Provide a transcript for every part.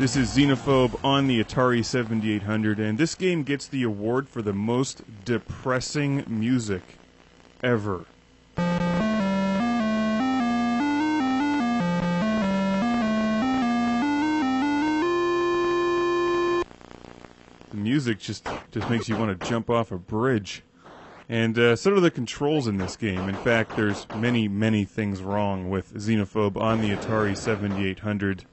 This is XENOPHOBE on the Atari 7800, and this game gets the award for the most depressing music ever. The music just makes you want to jump off a bridge. And so do the controls in this game. In fact, there's many things wrong with XENOPHOBE on the Atari 7800.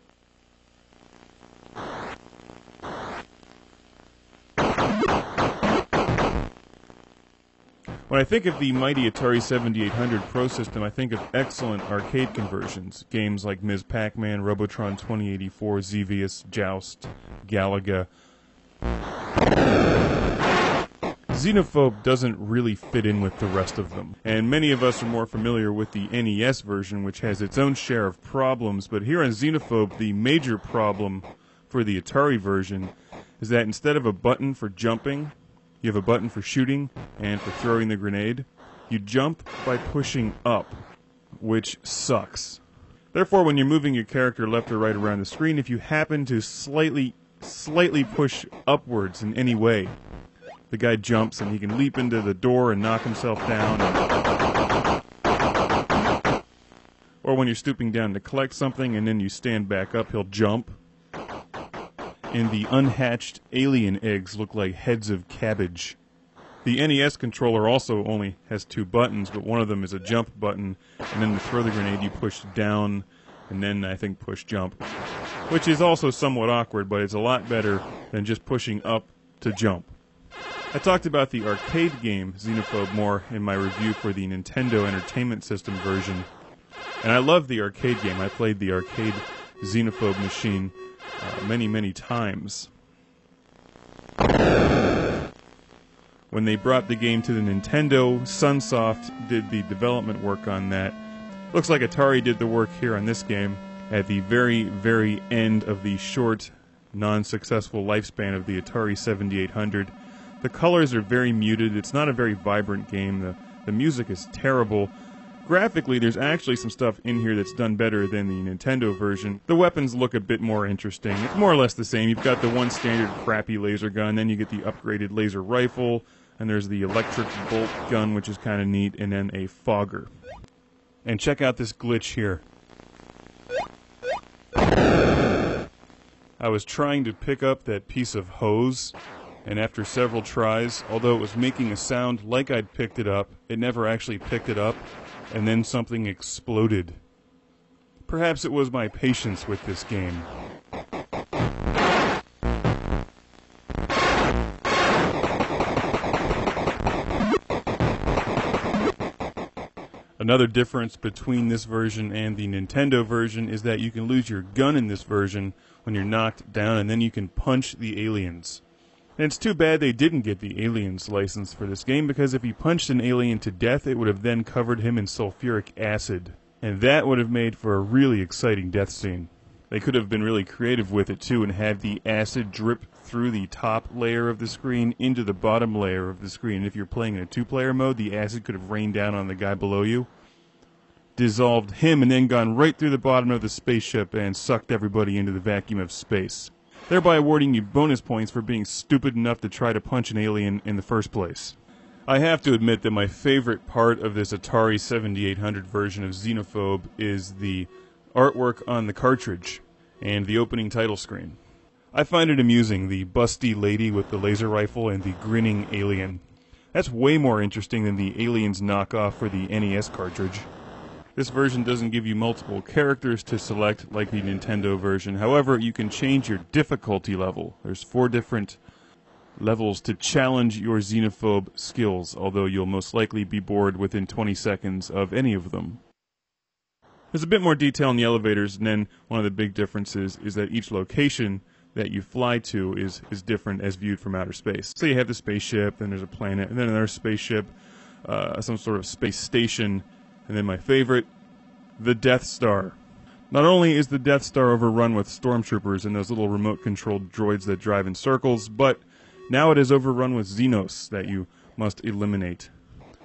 When I think of the mighty Atari 7800 Pro system, I think of excellent arcade conversions. Games like Ms. Pac-Man, Robotron 2084, Xevious, Joust, Galaga. XENOPHOBE doesn't really fit in with the rest of them. And many of us are more familiar with the NES version, which has its own share of problems. But here on XENOPHOBE, the major problem for the Atari version is that instead of a button for jumping, you have a button for shooting and for throwing the grenade. You jump by pushing up, which sucks. Therefore, when you're moving your character left or right around the screen, if you happen to slightly push upwards in any way, the guy jumps and he can leap into the door and knock himself down. Or when you're stooping down to collect something and then you stand back up, he'll jump. And the unhatched alien eggs look like heads of cabbage. The NES controller also only has two buttons, but one of them is a jump button, and then to throw the grenade you push down, and then I think push jump. Which is also somewhat awkward, but it's a lot better than just pushing up to jump. I talked about the arcade game XENOPHOBE more in my review for the Nintendo Entertainment System version. And I love the arcade game. I played the arcade XENOPHOBE machine many times. When they brought the game to the Nintendo, Sunsoft did the development work on that. Looks like Atari did the work here on this game at the very end of the short, non-successful lifespan of the Atari 7800. The colors are very muted. It's not a very vibrant game. The music is terrible. Graphically, there's actually some stuff in here that's done better than the Nintendo version. The weapons look a bit more interesting. It's more or less the same. You've got the one standard crappy laser gun, then you get the upgraded laser rifle, and there's the electric bolt gun, which is kind of neat, and then a fogger. And check out this glitch here. I was trying to pick up that piece of hose, and after several tries, although it was making a sound like I'd picked it up, it never actually picked it up, and then something exploded. Perhaps it was my patience with this game. Another difference between this version and the Nintendo version is that you can lose your gun in this version when you're knocked down, and then you can punch the aliens. And it's too bad they didn't get the Aliens license for this game, because if he punched an alien to death, it would have then covered him in sulfuric acid. And that would have made for a really exciting death scene. They could have been really creative with it too and had the acid drip through the top layer of the screen into the bottom layer of the screen. If you're playing in a two-player mode, the acid could have rained down on the guy below you, dissolved him, and then gone right through the bottom of the spaceship and sucked everybody into the vacuum of space, thereby awarding you bonus points for being stupid enough to try to punch an alien in the first place. I have to admit that my favorite part of this Atari 7800 version of XENOPHOBE is the artwork on the cartridge and the opening title screen. I find it amusing, the busty lady with the laser rifle and the grinning alien. That's way more interesting than the Aliens knockoff for the NES cartridge. This version doesn't give you multiple characters to select like the Nintendo version. However, you can change your difficulty level. There's 4 different levels to challenge your XENOPHOBE skills, although you'll most likely be bored within 20 seconds of any of them. There's a bit more detail in the elevators, and then one of the big differences is that each location that you fly to is different as viewed from outer space. So you have the spaceship, then there's a planet, and then another spaceship, some sort of space station, and then my favorite, the Death Star. Not only is the Death Star overrun with stormtroopers and those little remote-controlled droids that drive in circles, but now it is overrun with Xenos that you must eliminate.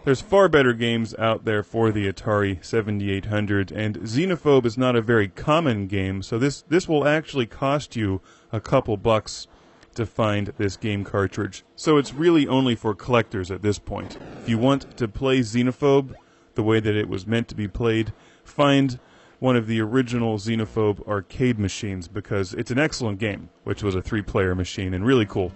There's far better games out there for the Atari 7800, and XENOPHOBE is not a very common game, so this will actually cost you a couple bucks to find this game cartridge. So it's really only for collectors at this point. If you want to play XENOPHOBE the way that it was meant to be played, find one of the original XENOPHOBE arcade machines, because it's an excellent game, which was a 3-player machine and really cool.